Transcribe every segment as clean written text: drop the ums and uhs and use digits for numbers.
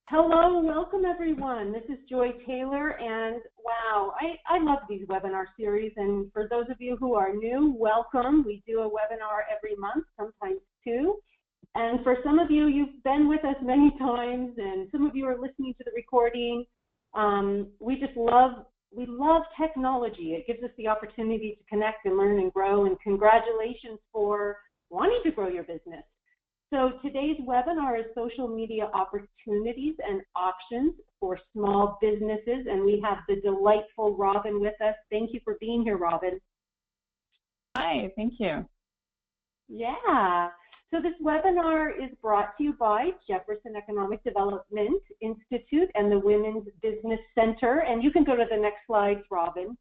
Hello, welcome everyone. This is Joy Taylor, and wow, I love these webinar series. And for those of you who are new, welcome. We do a webinar every month, sometimes two. And for some of you, you've been with us many times, and some of you are listening to the recording. We love technology. It gives us the opportunity to connect and learn and grow. And congratulations for wanting to grow your business. So today's webinar is social media opportunities and options for small businesses, and we have the delightful Robin with us. Thank you for being here, Robin. Hi, thank you. Yeah, so this webinar is brought to you by Jefferson Economic Development Institute and the Women's Business Center, and you can go to the next slides, Robin.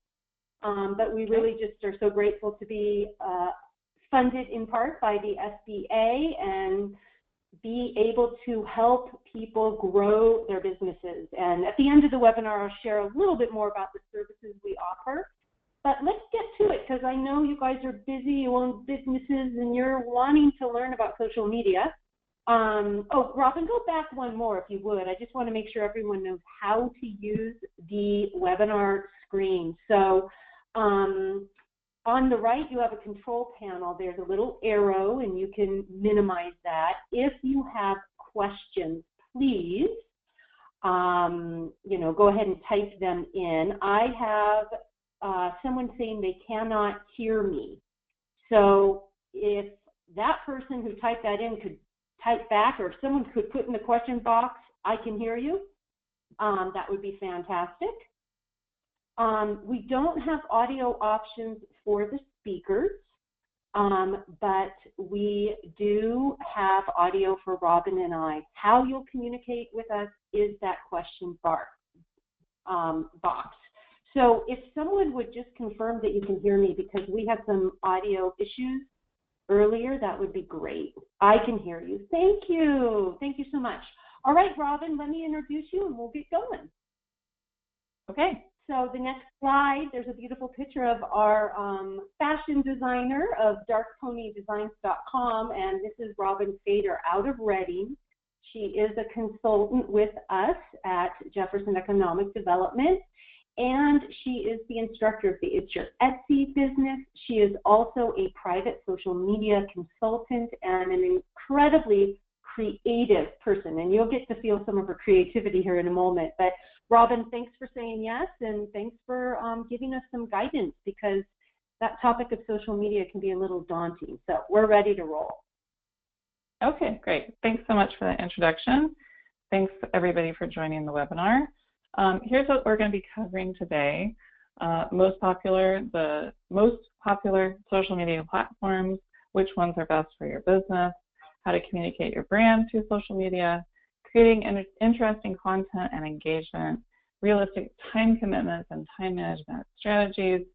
But we really just are so grateful to be funded in part by the SBA and be able to help people grow their businesses. And at the end of the webinar, I'll share a little bit more about the services we offer. But let's get to it, because I know you guys are busy, you own businesses, and you're wanting to learn about social media. Oh, Robin, go back one more if you would. I just want to make sure everyone knows how to use the webinar screen. So on the right, you have a control panel. There's a little arrow, and you can minimize that. If you have questions, please, go ahead and type them in. I have someone saying they cannot hear me. So if that person who typed that in could type back, or if someone could put in the question box, I can hear you, that would be fantastic. We don't have audio options for the speakers, but we do have audio for Robin and I. How you'll communicate with us is that question box. So if someone would just confirm that you can hear me, because we had some audio issues earlier, that would be great. I can hear you. Thank you. Thank you so much. All right, Robin, let me introduce you and we'll get going. Okay. So the next slide, there's a beautiful picture of our fashion designer of darkponydesigns.com, and this is Robin Fader out of Reading. She is a consultant with us at Jefferson Economic Development, and she is the instructor of the It's Your Etsy business. She is also a private social media consultant and an incredibly creative person, and you'll get to feel some of her creativity here in a moment. But Robin, thanks for saying yes, and thanks for giving us some guidance, because that topic of social media can be a little daunting. So we're ready to roll. Okay, great. Thanks so much for that introduction. Thanks everybody for joining the webinar. Here's what we're going to be covering today. The most popular social media platforms, which ones are best for your business, how to communicate your brand through social media, creating interesting content and engagement, realistic time commitments and time management strategies,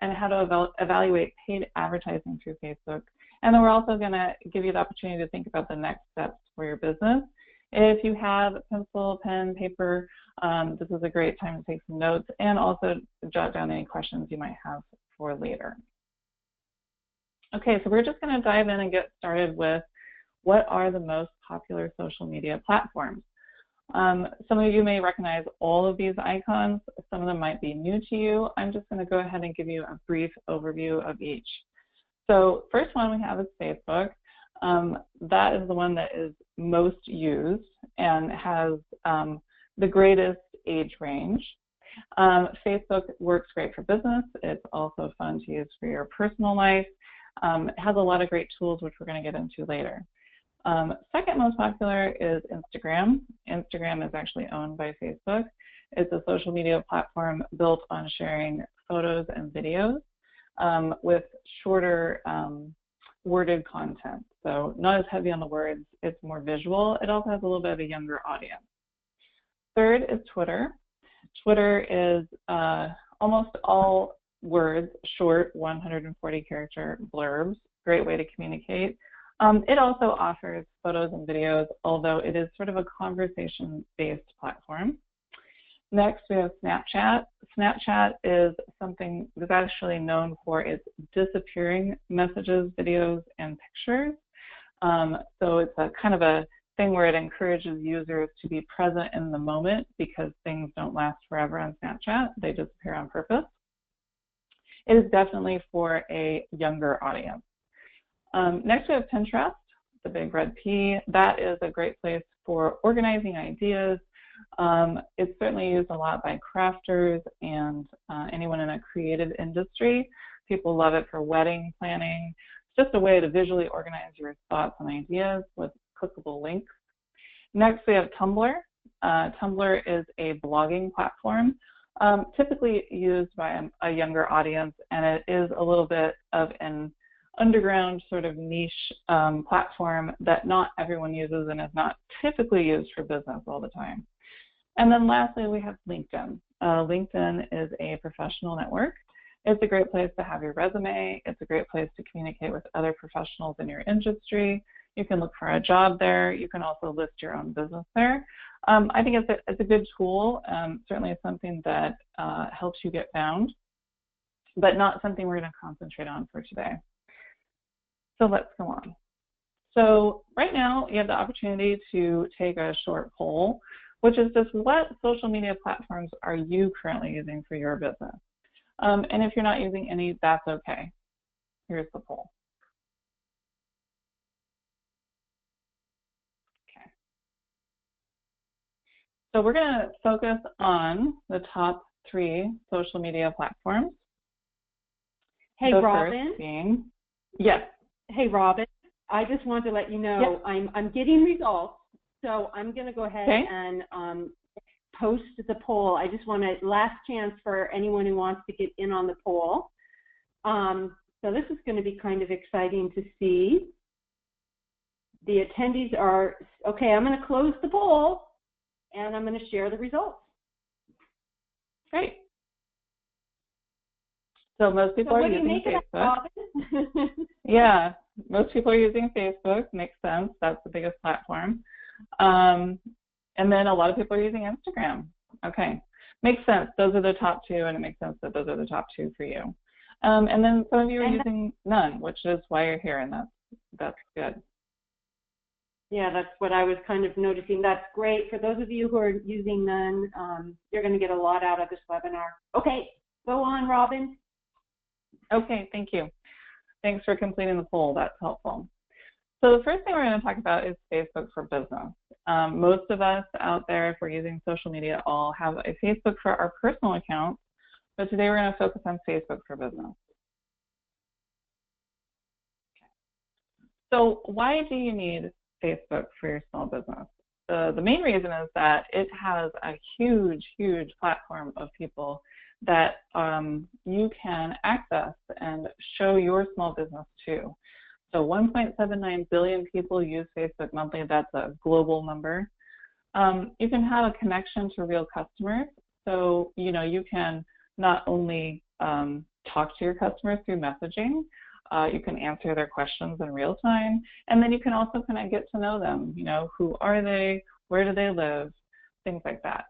and how to evaluate paid advertising through Facebook. And then we're also going to give you the opportunity to think about the next steps for your business. If you have a pencil, pen, paper, this is a great time to take some notes, and also jot down any questions you might have for later. Okay, so we're just going to dive in and get started with what are the most popular social media platforms. Some of you may recognize all of these icons. Some of them might be new to you. I'm just going to go ahead and give you a brief overview of each. So first one we have is Facebook. That is the one that is most used and has the greatest age range. Facebook works great for business. It's also fun to use for your personal life. It has a lot of great tools, which we're going to get into later. Second most popular is Instagram. Instagram is actually owned by Facebook. It's a social media platform built on sharing photos and videos with shorter worded content. So not as heavy on the words, it's more visual. It also has a little bit of a younger audience. Third is Twitter. Twitter is almost all words, short 140 character blurbs, great way to communicate. It also offers photos and videos, although it is sort of a conversation-based platform. Next, we have Snapchat. Snapchat is something that's actually known for its disappearing messages, videos, and pictures. So it's a kind of a thing where it encourages users to be present in the moment because things don't last forever on Snapchat. They disappear on purpose. It is definitely for a younger audience. Next, we have Pinterest, the big red P. That is a great place for organizing ideas. It's certainly used a lot by crafters and anyone in a creative industry. People love it for wedding planning. It's just a way to visually organize your thoughts and ideas with clickable links. Next, we have Tumblr. Tumblr is a blogging platform, typically used by a younger audience, and it is a little bit of an underground sort of niche platform that not everyone uses and is not typically used for business all the time. And then lastly, we have LinkedIn. LinkedIn is a professional network. It's a great place to have your resume. It's a great place to communicate with other professionals in your industry. You can look for a job there. You can also list your own business there. I think it's a good tool. Certainly it's something that helps you get found, but not something we're going to concentrate on for today. So let's go on. So right now you have the opportunity to take a short poll, which is just what social media platforms are you currently using for your business? And if you're not using any, that's okay. Here's the poll. Okay. So we're going to focus on the top 3 social media platforms. Hey, the Robin. First being, yes. Hey, Robin. I just wanted to let you know I'm getting results, so I'm going to go ahead and post the poll. I just want a last chance for anyone who wants to get in on the poll. So this is going to be kind of exciting to see. The attendees are, okay, I'm going to close the poll and I'm going to share the results. Great. So most people are using Facebook. Yeah, most people are using Facebook. Makes sense. That's the biggest platform. And then a lot of people are using Instagram. Okay, makes sense. Those are the top 2, and it makes sense that those are the top 2 for you. And then some of you are using none, which is why you're here, and that's good. Yeah, that's what I was kind of noticing. That's great. For those of you who are using none, you're going to get a lot out of this webinar. Okay, go on, Robin. Okay, thank you. Thanks for completing the poll. That's helpful. So the first thing we're going to talk about is Facebook for Business. Most of us out there, if we're using social media, all have a Facebook for our personal accounts, but today we're going to focus on Facebook for Business. Okay. So why do you need Facebook for your small business? The main reason is that it has a huge, huge platform of people that you can access and show your small business to. So 1.79 billion people use Facebook monthly. That's a global number. You can have a connection to real customers. So, you can not only talk to your customers through messaging, you can answer their questions in real time, and then you can also kind of get to know them. Who are they? Where do they live? Things like that.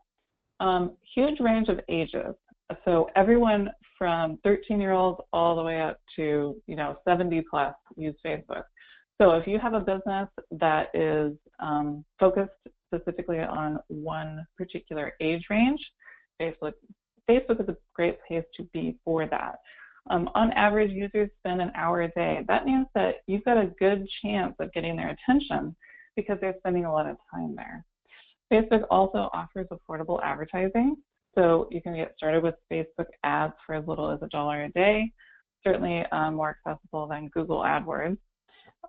Huge range of ages. So everyone from 13-year-olds all the way up to 70 plus use Facebook. So if you have a business that is focused specifically on one particular age range, Facebook is a great place to be for that. On average, users spend an hour a day. That means that you've got a good chance of getting their attention because they're spending a lot of time there. Facebook also offers affordable advertising. So you can get started with Facebook ads for as little as $1 a day, certainly more accessible than Google AdWords.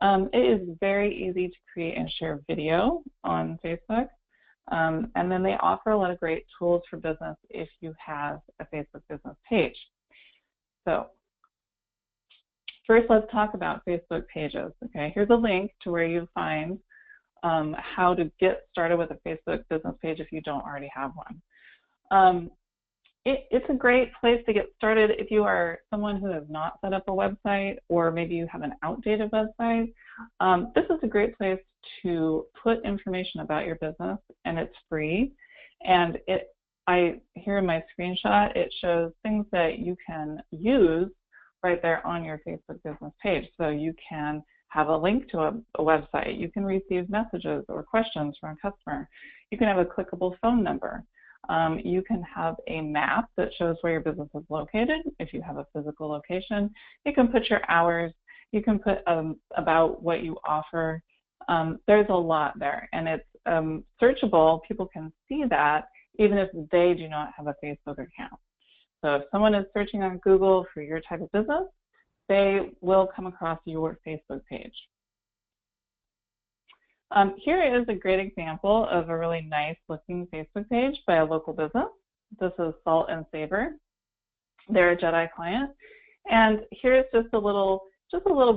It is very easy to create and share video on Facebook. And then they offer a lot of great tools for business if you have a Facebook business page. So first, let's talk about Facebook pages. Okay, here's a link to where you find how to get started with a Facebook business page if you don't already have one. It's a great place to get started if you are someone who has not set up a website, or maybe you have an outdated website. This is a great place to put information about your business, and it's free. And here in my screenshot, it shows things that you can use right there on your Facebook business page. So you can have a link to a website. You can receive messages or questions from a customer. You can have a clickable phone number. You can have a map that shows where your business is located if you have a physical location. You can put your hours. You can put about what you offer. There's a lot there, and it's searchable. People can see that even if they do not have a Facebook account. So if someone is searching on Google for your type of business, they will come across your Facebook page. Here is a great example of a really nice looking Facebook page by a local business. This is Salt and Savor. They're a Jedi client. And here's just a little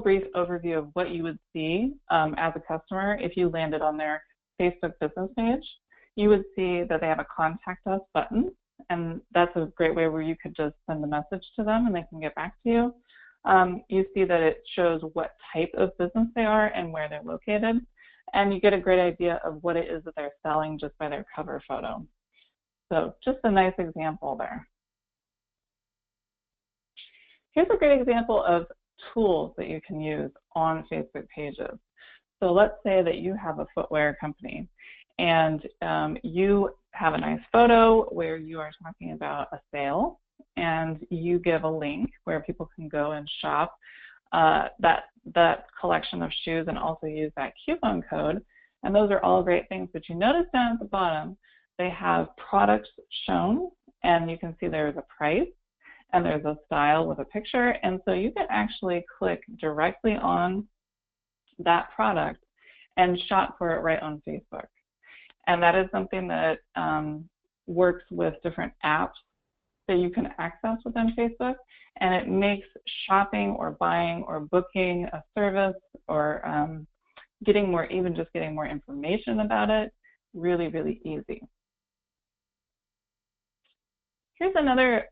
brief overview of what you would see as a customer if you landed on their Facebook business page. You would see that they have a contact us button, and that's a great way where you could just send a message to them and they can get back to you. You see that it shows what type of business they are and where they're located, and you get a great idea of what it is that they're selling just by their cover photo. So just a nice example there. Here's a great example of tools that you can use on Facebook pages. So let's say that you have a footwear company and you have a nice photo where you are talking about a sale, and you give a link where people can go and shop that collection of shoes and also use that coupon code. And those are all great things, but you notice down at the bottom they have products shown, and you can see there's a price and there's a style with a picture, and so you can actually click directly on that product and shop for it right on Facebook. And that is something that works with different apps that you can access within Facebook, and it makes shopping or buying or booking a service or even just getting more information about it really, really easy. Here's another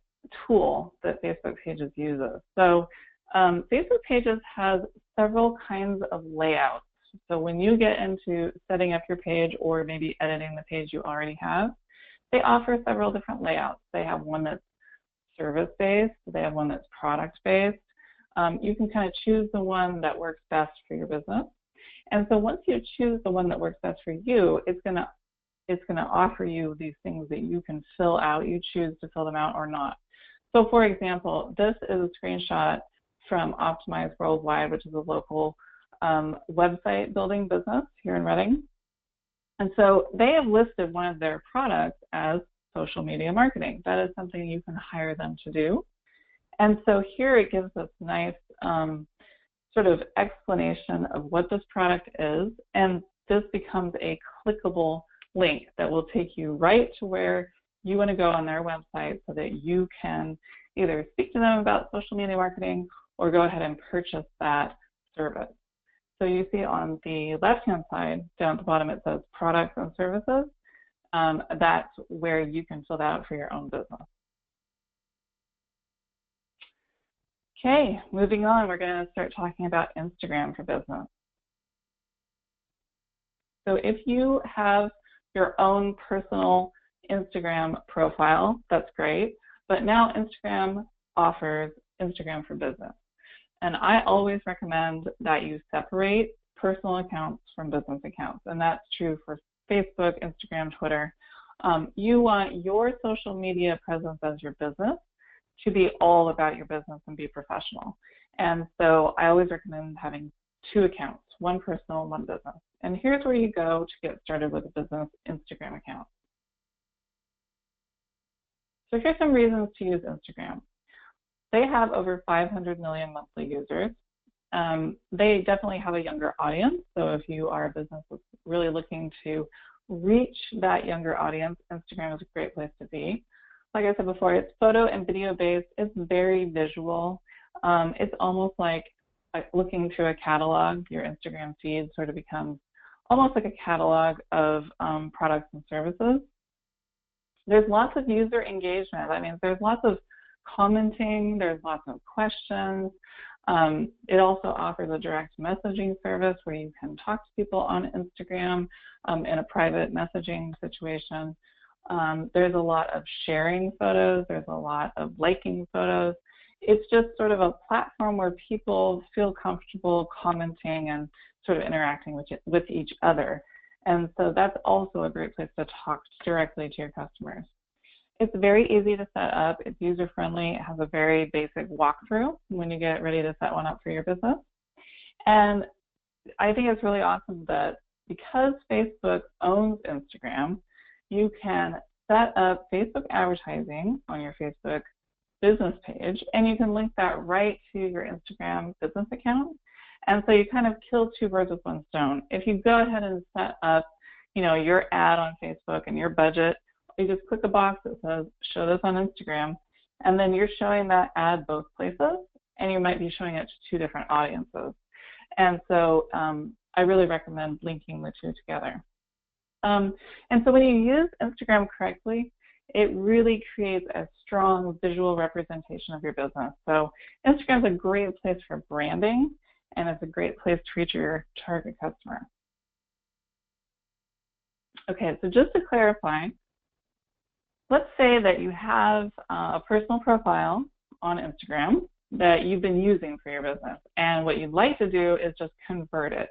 tool that Facebook Pages uses. So Facebook Pages has several kinds of layouts. So when you get into setting up your page or maybe editing the page you already have, they offer several different layouts. They have one that's service-based. They have one that's product-based. You can kind of choose the one that works best for your business. And so once you choose the one that works best for you, it's going to offer you these things that you can fill out. You choose to fill them out or not. So for example, this is a screenshot from Optimize Worldwide, which is a local website building business here in Reading. And so they have listed one of their products as social media marketing. That is something you can hire them to do. And so here it gives us nice sort of explanation of what this product is, and this becomes a clickable link that will take you right to where you want to go on their website so that you can either speak to them about social media marketing or go ahead and purchase that service. So you see on the left-hand side, down at the bottom, it says products and services. That's where you can fill that out for your own business. Okay, moving on, we're going to start talking about Instagram for business. So if you have your own personal Instagram profile, that's great, but now Instagram offers Instagram for business. And I always recommend that you separate personal accounts from business accounts, and that's true for Facebook, Instagram, Twitter. You want your social media presence as your business to be all about your business and be professional. And so I always recommend having two accounts, one personal and one business. And here's where you go to get started with a business Instagram account. So here's some reasons to use Instagram. They have over 500 million monthly users. They definitely have a younger audience. So if you are a business that's really looking to reach that younger audience, Instagram is a great place to be. Like I said before, it's photo and video based. It's very visual. It's almost like looking through a catalog. Your Instagram feed sort of becomes almost like a catalog of products and services. There's lots of user engagement. That means there's lots of commenting, there's lots of questions. It also offers a direct messaging service where you can talk to people on Instagram in a private messaging situation. There's a lot of sharing photos, there's a lot of liking photos, it's just sort of a platform where people feel comfortable commenting and sort of interacting with each other. And so that's also a great place to talk directly to your customers. It's very easy to set up. It's user-friendly. It has a very basic walkthrough when you get ready to set one up for your business. And I think it's really awesome that because Facebook owns Instagram, you can set up Facebook advertising on your Facebook business page, and you can link that right to your Instagram business account. And so you kind of kill two birds with one stone. If you go ahead and set up, your ad on Facebook and your budget, you just click a box that says, show this on Instagram, and then you're showing that ad both places, and you might be showing it to two different audiences. And so I really recommend linking the two together. And so when you use Instagram correctly, it really creates a strong visual representation of your business. So Instagram is a great place for branding, and it's a great place to reach your target customer. Okay, so just to clarify, let's say that you have a personal profile on Instagram that you've been using for your business, and what you'd like to do is just convert it.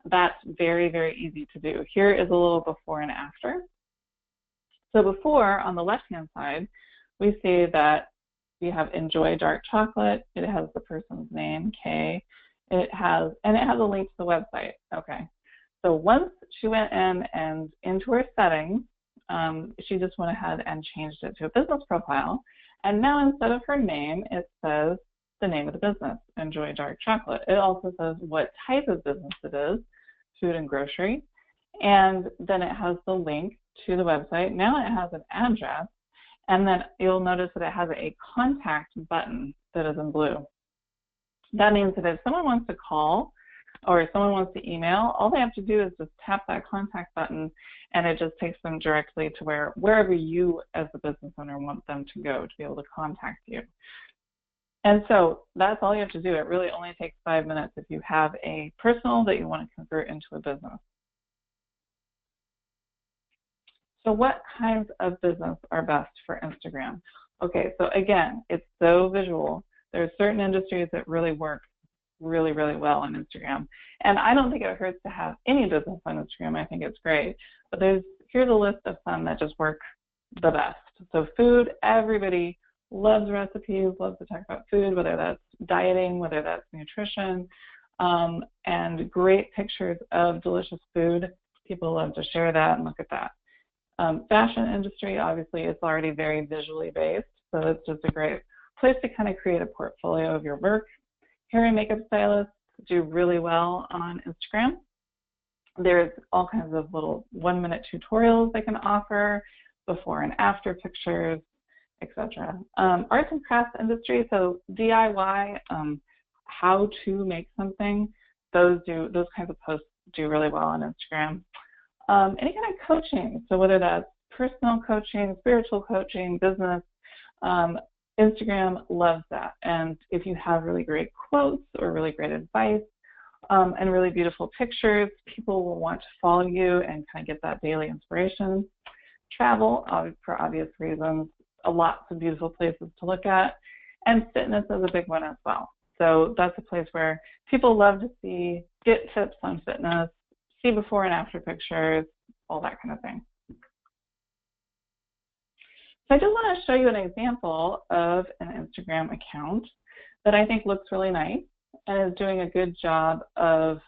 That's very, very easy to do. Here is a little before and after. So before, on the left-hand side, we see that we have Enjoy Dark Chocolate. It has the person's name, Kay. It has a link to the website. Okay. So once she went in and into her settings, she just went ahead and changed it to a business profile. And now instead of her name, it says the name of the business, Enjoy Dark Chocolate. It also says what type of business it is, food and grocery. And then it has the link to the website. Now it has an address. And then you'll notice that it has a contact button that is in blue. That means that if someone wants to call or if someone wants to email, all they have to do is just tap that contact button, and it just takes them directly to wherever you as the business owner want them to go to be able to contact you. And so that's all you have to do. It really only takes 5 minutes if you have a personal that you want to convert into a business. So what kinds of business are best for Instagram? Okay, so again, it's so visual. There are certain industries that really work really, really well on Instagram. And I don't think it hurts to have any business on Instagram. I think it's great. But here's a list of some that just work the best. So food, everybody loves recipes, loves to talk about food, whether that's dieting, whether that's nutrition, and great pictures of delicious food. People love to share that and look at that. Fashion industry, obviously, it's already very visually based, so it's just a great place to kind of create a portfolio of your work. Hair and makeup stylists do really well on Instagram. There's all kinds of little 1-minute tutorials they can offer, before and after pictures, etc. Arts and crafts industry, so DIY, how to make something, those kinds of posts do really well on Instagram. Any kind of coaching, so whether that's personal coaching, spiritual coaching, business, Instagram loves that. And if you have really great quotes or really great advice and really beautiful pictures, people will want to follow you and kind of get that daily inspiration. Travel, for obvious reasons, lots of beautiful places to look at. And fitness is a big one as well. So that's a place where people love to get tips on fitness, see before and after pictures, all that kind of thing. So I just want to show you an example of an Instagram account that I think looks really nice and is doing a good job of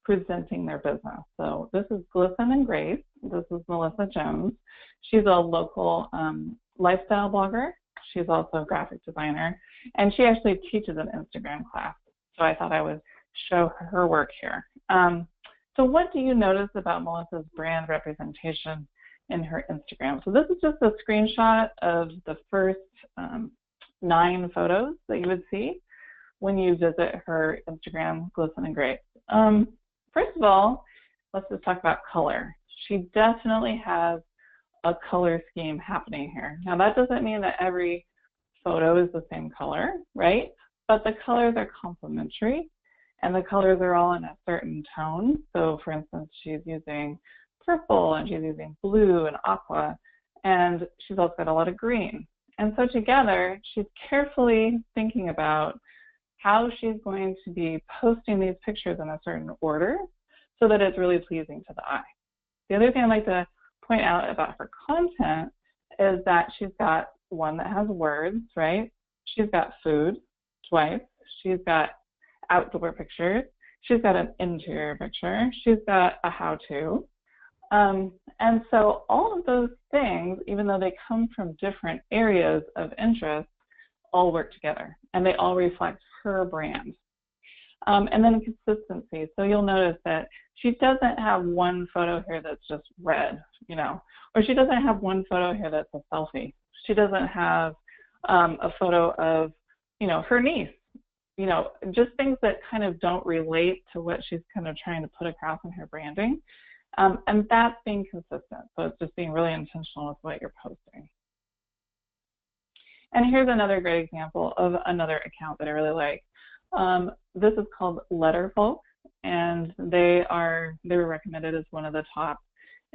presenting their business. So this is Glisten and Grace. This is Melissa Jones. She's a local lifestyle blogger. She's also a graphic designer, and she actually teaches an Instagram class. So I thought I would show her work here. So what do you notice about Melissa's brand representation in her Instagram? So this is just a screenshot of the first 9 photos that you would see when you visit her Instagram, Glisten and Grace. First of all, let's just talk about color. She definitely has a color scheme happening here. Now that doesn't mean that every photo is the same color, right? But the colors are complementary, and the colors are all in a certain tone. So for instance, she's using purple, and she's using blue and aqua, and she's also got a lot of green. And so together, she's carefully thinking about how she's going to be posting these pictures in a certain order so that it's really pleasing to the eye. The other thing I'd like to point out about her content is that she's got one that has words, right? She's got food twice. She's got outdoor pictures. She's got an interior picture. She's got a how-to. And so all of those things, even though they come from different areas of interest, all work together, and they all reflect her brand. And then consistency. So you'll notice that she doesn't have one photo here that's just red, you know, or she doesn't have one photo here that's a selfie. She doesn't have a photo of, you know, her niece, you know, just things that kind of don't relate to what she's kind of trying to put across in her branding. And that's being consistent. So it's just being really intentional with what you're posting. And here's another great example of another account that I really like. This is called Letterfolk, and they were recommended as one of the top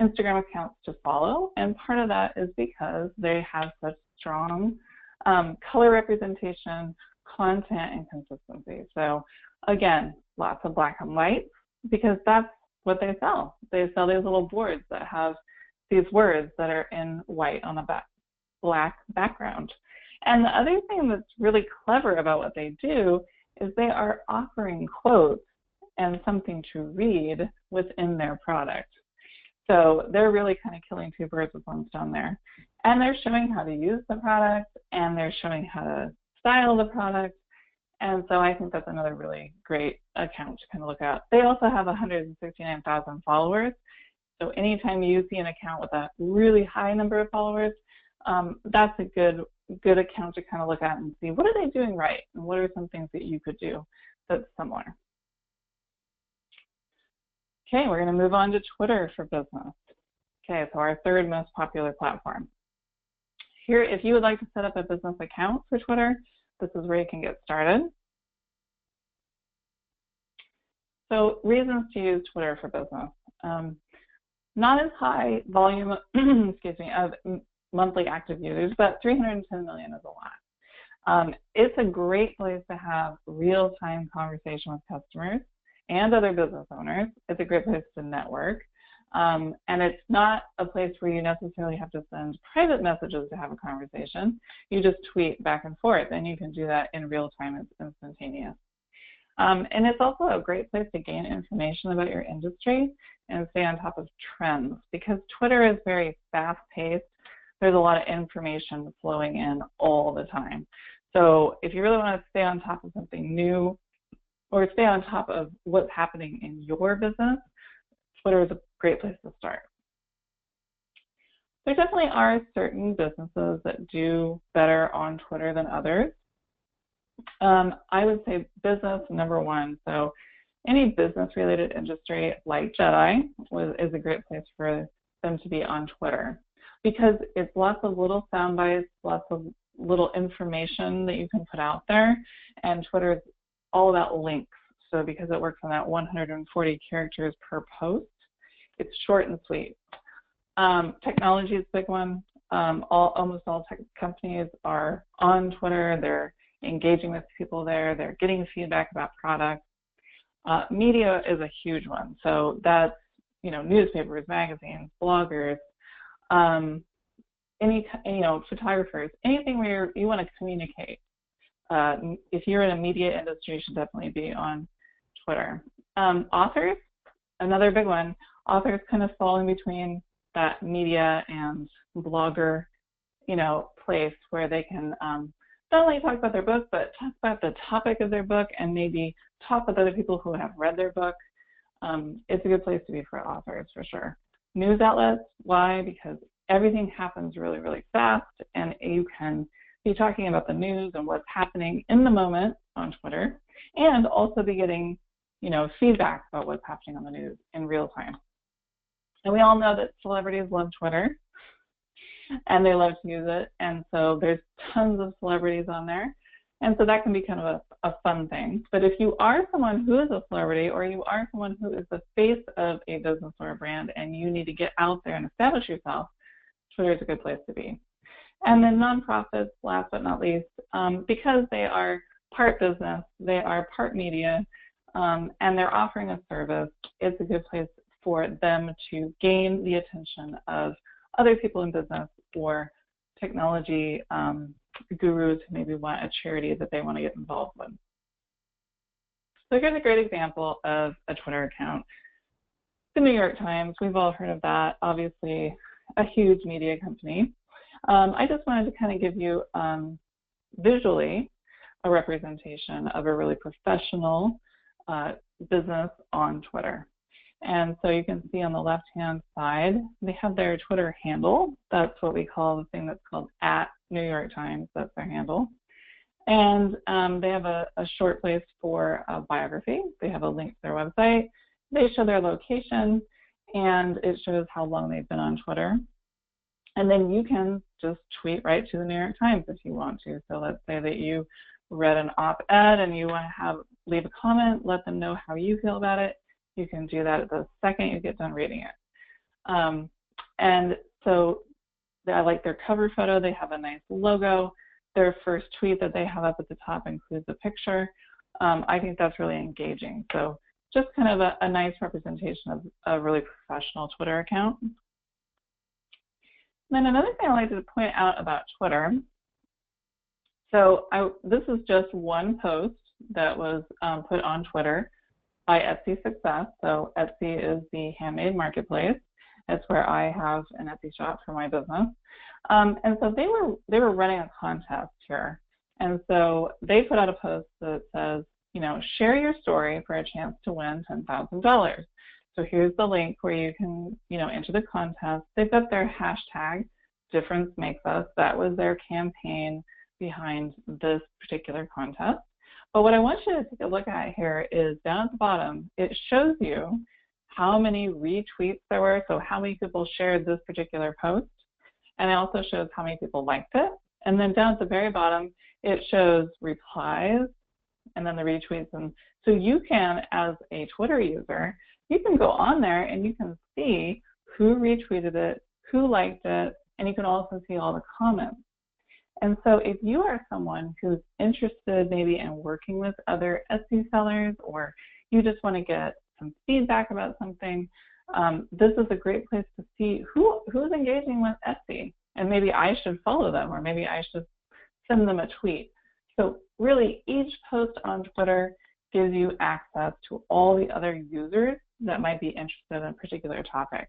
Instagram accounts to follow. And part of that is because they have such strong color representation, content, and consistency. So again, lots of black and white, because that's what they sell. They sell these little boards that have these words that are in white on a black background. And the other thing that's really clever about what they do is they are offering quotes and something to read within their product. So they're really kind of killing two birds with one stone there. And they're showing how to use the product, and they're showing how to style the product. And so I think that's another really great account to kind of look at. They also have 169,000 followers. So anytime you see an account with a really high number of followers, that's a good account to kind of look at and see what are they doing right, and what are some things that you could do that's similar. Okay, we're going to move on to Twitter for business. Okay, so our third most popular platform. Here, if you would like to set up a business account for Twitter, this is where you can get started. So reasons to use Twitter for business. Not as high volume, excuse me, of monthly active users, but 310 million is a lot. It's a great place to have real-time conversation with customers and other business owners. It's a great place to network. And it's not a place where you necessarily have to send private messages to have a conversation. You just tweet back and forth, and you can do that in real time. It's instantaneous. And it's also a great place to gain information about your industry and stay on top of trends, because Twitter is very fast-paced. There's a lot of information flowing in all the time. So if you really want to stay on top of something new or stay on top of what's happening in your business, Twitter is a great place to start. There definitely are certain businesses that do better on Twitter than others. I would say business, number one. So any business-related industry like Jedi is a great place for them to be on Twitter, because it's lots of little sound bites, lots of little information that you can put out there, and Twitter is all about links. So because it works on that 140 characters per post, it's short and sweet. Technology is a big one. Almost all tech companies are on Twitter. They're engaging with people there. They're getting feedback about products. Media is a huge one. So that's, newspapers, magazines, bloggers, photographers, anything where you want to communicate. If you're in a media industry, you should definitely be on Twitter. Authors, another big one. Authors kind of fall in between that media and blogger, place where they can not only talk about their book, but talk about the topic of their book and maybe talk with other people who have read their book. It's a good place to be for authors, for sure. News outlets, why? Because everything happens really, really fast, and you can be talking about the news and what's happening in the moment on Twitter, and also be getting, feedback about what's happening on the news in real time. And we all know that celebrities love Twitter, and they love to use it, and so there's tons of celebrities on there, and so that can be kind of a fun thing. But if you are someone who is a celebrity, or you are someone who is the face of a business or a brand, and you need to get out there and establish yourself, Twitter is a good place to be. And then nonprofits, last but not least, because they are part business, they are part media, and they're offering a service, it's a good place for them to gain the attention of other people in business or technology gurus who maybe want a charity that they want to get involved with. So here's a great example of a Twitter account. The New York Times, we've all heard of that, obviously a huge media company. I just wanted to kind of give you visually a representation of a really professional business on Twitter. And so you can see on the left-hand side, they have their Twitter handle. That's what we call the thing that's called @NewYorkTimes. That's their handle. And they have a short place for a biography. They have a link to their website. They show their location, and it shows how long they've been on Twitter. And then you can just tweet right to the New York Times if you want to. So let's say that you read an op-ed and you want to leave a comment, let them know how you feel about it. You can do that the second you get done reading it. And so I like their cover photo. They have a nice logo. Their first tweet that they have up at the top includes a picture. I think that's really engaging. So just kind of a nice representation of a really professional Twitter account. And then another thing I like to point out about Twitter, so this is just one post that was put on Twitter by Etsy Success. So Etsy is the handmade marketplace. It's where I have an Etsy shop for my business. And so they were running a contest here. And so they put out a post that says, you know, share your story for a chance to win $10,000. So here's the link where you can, you know, enter the contest. They've got their hashtag, Difference Makes Us. That was their campaign behind this particular contest. But what I want you to take a look at here is down at the bottom, it shows you how many retweets there were, so how many people shared this particular post. And it also shows how many people liked it. And then down at the very bottom, it shows replies and then the retweets. And so you can, as a Twitter user, you can go on there and you can see who retweeted it, who liked it, and you can also see all the comments. And so if you are someone who's interested maybe in working with other Etsy sellers, or you just want to get some feedback about something, this is a great place to see who's engaging with Etsy. And maybe I should follow them, or maybe I should send them a tweet. So really, each post on Twitter gives you access to all the other users that might be interested in a particular topic.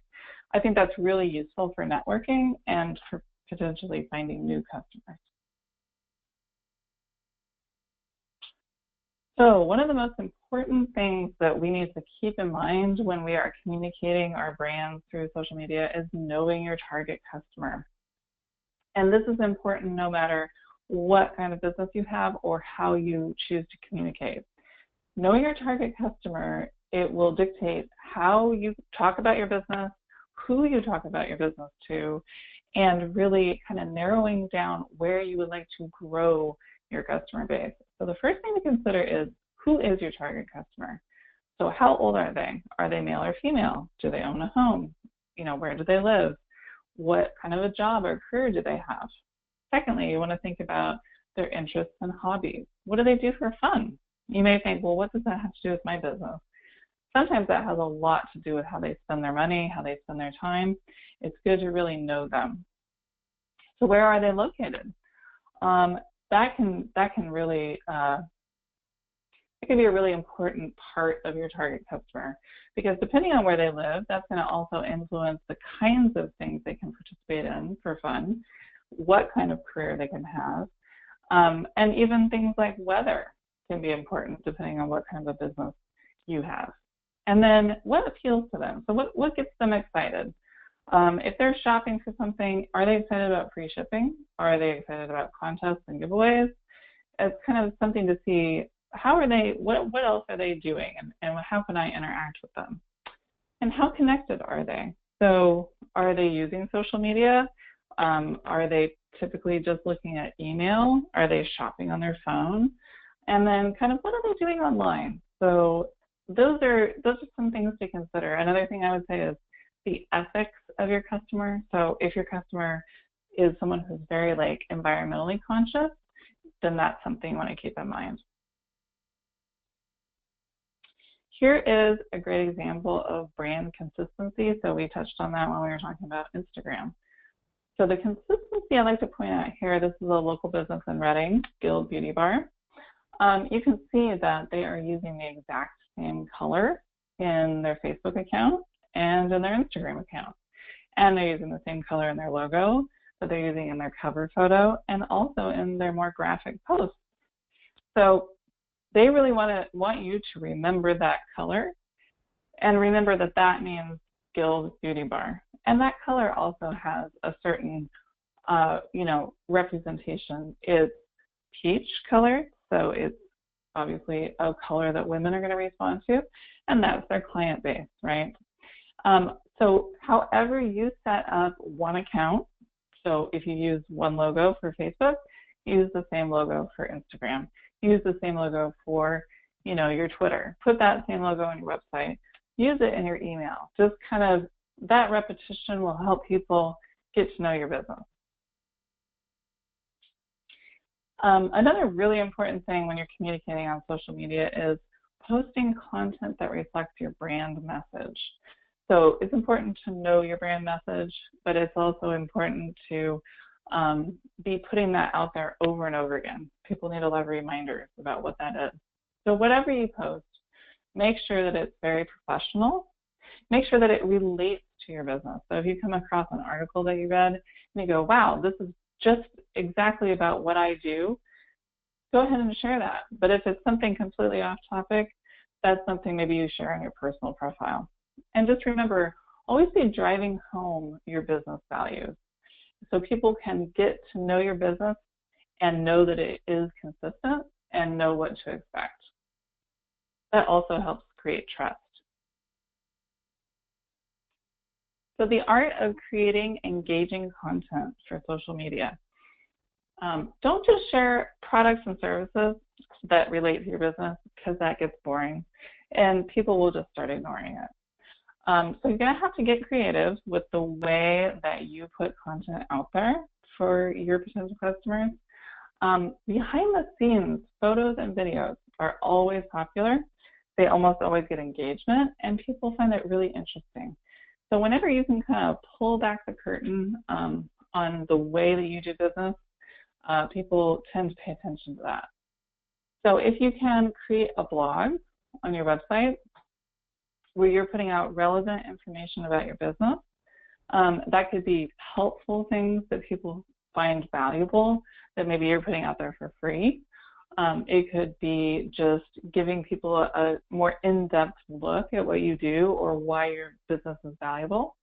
I think that's really useful for networking and for potentially finding new customers. So one of the most important things that we need to keep in mind when we are communicating our brands through social media is knowing your target customer. And this is important no matter what kind of business you have or how you choose to communicate. Knowing your target customer, it will dictate how you talk about your business, who you talk about your business to, and really kind of narrowing down where you would like to grow your customer base. So the first thing to consider is, who is your target customer? So how old are they? Are they male or female? Do they own a home? You know, where do they live? What kind of a job or career do they have? Secondly, you want to think about their interests and hobbies. What do they do for fun? You may think, well, what does that have to do with my business? Sometimes that has a lot to do with how they spend their money, how they spend their time. It's good to really know them. So where are they located? That can really it can be a really important part of your target customer, because depending on where they live, that's going to also influence the kinds of things they can participate in for fun, what kind of career they can have, and even things like weather can be important depending on what kind of a business you have. And then what appeals to them? So what gets them excited? If they're shopping for something, are they excited about free shipping? Are they excited about contests and giveaways? It's kind of something to see, how are they, what else are they doing, and how can I interact with them? And how connected are they? So are they using social media? Are they typically just looking at email? Are they shopping on their phone? And then kind of what are they doing online? So those are some things to consider. Another thing I would say is the ethics of your customer. So if your customer is someone who's very like environmentally conscious, then that's something you want to keep in mind. Here is a great example of brand consistency. So we touched on that when we were talking about Instagram. So the consistency I'd like to point out here, this is a local business in Reading, Guild Beauty Bar. You can see that they are using the exact same color in their Facebook account and in their Instagram account. And they're using the same color in their logo that they're using in their cover photo and also in their more graphic posts. So they really want you to remember that color and remember that that means Guild Beauty Bar. And that color also has a certain, representation. It's peach color, so it's obviously a color that women are going to respond to, and that's their client base, right? So however you set up one account, so if you use one logo for Facebook, use the same logo for Instagram. Use the same logo for, your Twitter. Put that same logo on your website. Use it in your email. Just kind of that repetition will help people get to know your business. Another really important thing when you're communicating on social media is posting content that reflects your brand message. So it's important to know your brand message, but it's also important to be putting that out there over and over again. People need a lot of reminders about what that is. So whatever you post, make sure that it's very professional. Make sure that it relates to your business. So if you come across an article that you read and you go, wow, this is just exactly about what I do, go ahead and share that. But if it's something completely off topic, that's something maybe you share on your personal profile. And just remember, always be driving home your business values so people can get to know your business and know that it is consistent and know what to expect. That also helps create trust. So the art of creating engaging content for social media. Don't just share products and services that relate to your business, because that gets boring and people will just start ignoring it. So you're going to have to get creative with the way that you put content out there for your potential customers. Behind the scenes, photos and videos are always popular. They almost always get engagement, and people find it really interesting. So whenever you can kind of pull back the curtain on the way that you do business, people tend to pay attention to that. So if you can create a blog on your website where you're putting out relevant information about your business, that could be helpful things that people find valuable that maybe you're putting out there for free. It could be just giving people a more in-depth look at what you do or why your business is valuable.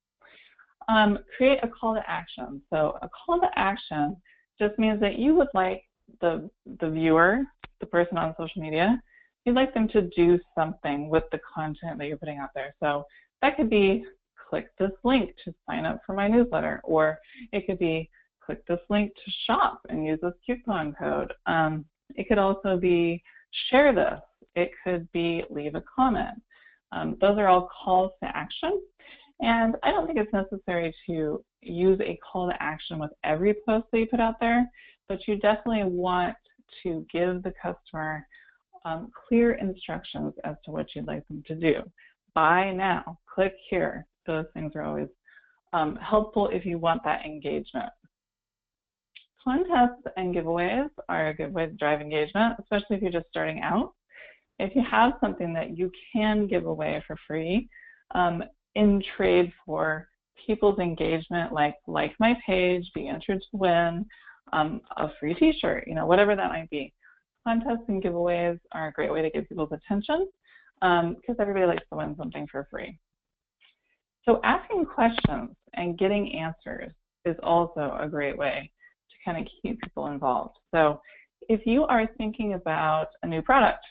Create a call to action. So a call to action just means that you would like the viewer, the person on social media, you'd like them to do something with the content that you're putting out there. So that could be click this link to sign up for my newsletter, or it could be click this link to shop and use this coupon code. It could also be share this. It could be leave a comment. Those are all calls to action. And I don't think it's necessary to use a call to action with every post that you put out there, but you definitely want to give the customer clear instructions as to what you'd like them to do. Buy now, click here. Those things are always helpful if you want that engagement. Contests and giveaways are a good way to drive engagement, especially if you're just starting out. If you have something that you can give away for free in trade for people's engagement, like my page, be entered to win a free t-shirt, whatever that might be. Contests and giveaways are a great way to get people's attention because everybody likes to win something for free. So asking questions and getting answers is also a great way to kind of keep people involved. So if you are thinking about a new product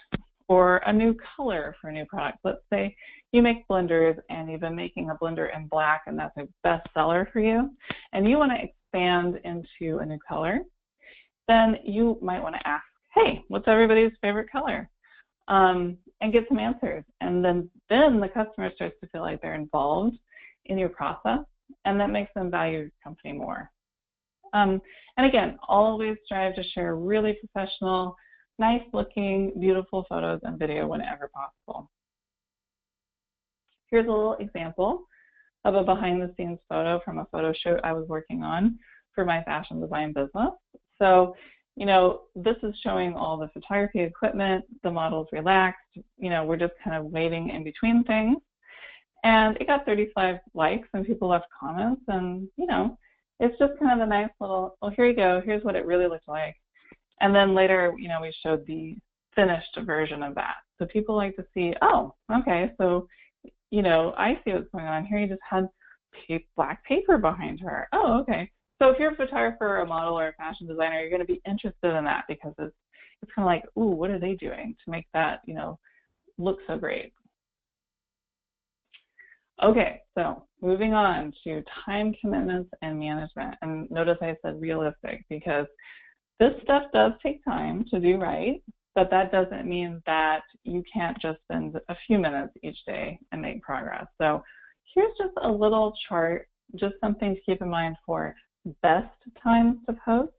or a new color for a new product, let's say you make blenders and you've been making a blender in black and that's a best seller for you, and you want to expand into a new color, then you might want to ask, hey, what's everybody's favorite color? And get some answers. And then the customer starts to feel like they're involved in your process, and that makes them value your company more. And again, always strive to share really professional, nice looking, beautiful photos and video whenever possible. Here's a little example of a behind the scenes photo from a photo shoot I was working on for my fashion design business. So, you know, this is showing all the photography equipment, the model's relaxed, you know, we're just kind of waiting in between things. And it got 35 likes and people left comments, and, you know, it's just kind of a nice little, well, here you go, here's what it really looked like. And then later, you know, we showed the finished version of that. So people like to see, oh, okay, so, you know, I see what's going on here. You just had black paper behind her. Oh, okay. So if you're a photographer or a model or a fashion designer, you're going to be interested in that because it's kind of like, ooh, what are they doing to make that, you know, look so great? Okay, so moving on to time commitments and management. And notice I said realistic because this stuff does take time to do right, but that doesn't mean that you can't just spend a few minutes each day and make progress. So here's just a little chart, just something to keep in mind for best times to post.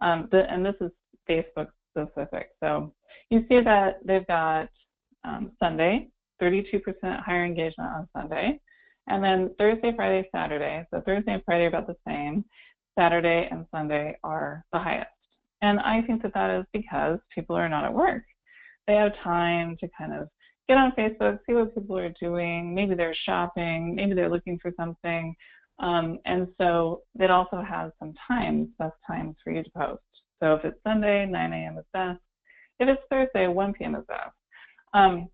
And this is Facebook specific. So you see that they've got Sunday, 32% higher engagement on Sunday, and then Thursday, Friday, Saturday. So Thursday and Friday are about the same. Saturday and Sunday are the highest. And I think that that is because people are not at work. They have time to kind of get on Facebook, see what people are doing. Maybe they're shopping, maybe they're looking for something. And so it also has some times, best times for you to post. So if it's Sunday, 9 a.m. is best. If it's Thursday, 1 p.m. is best.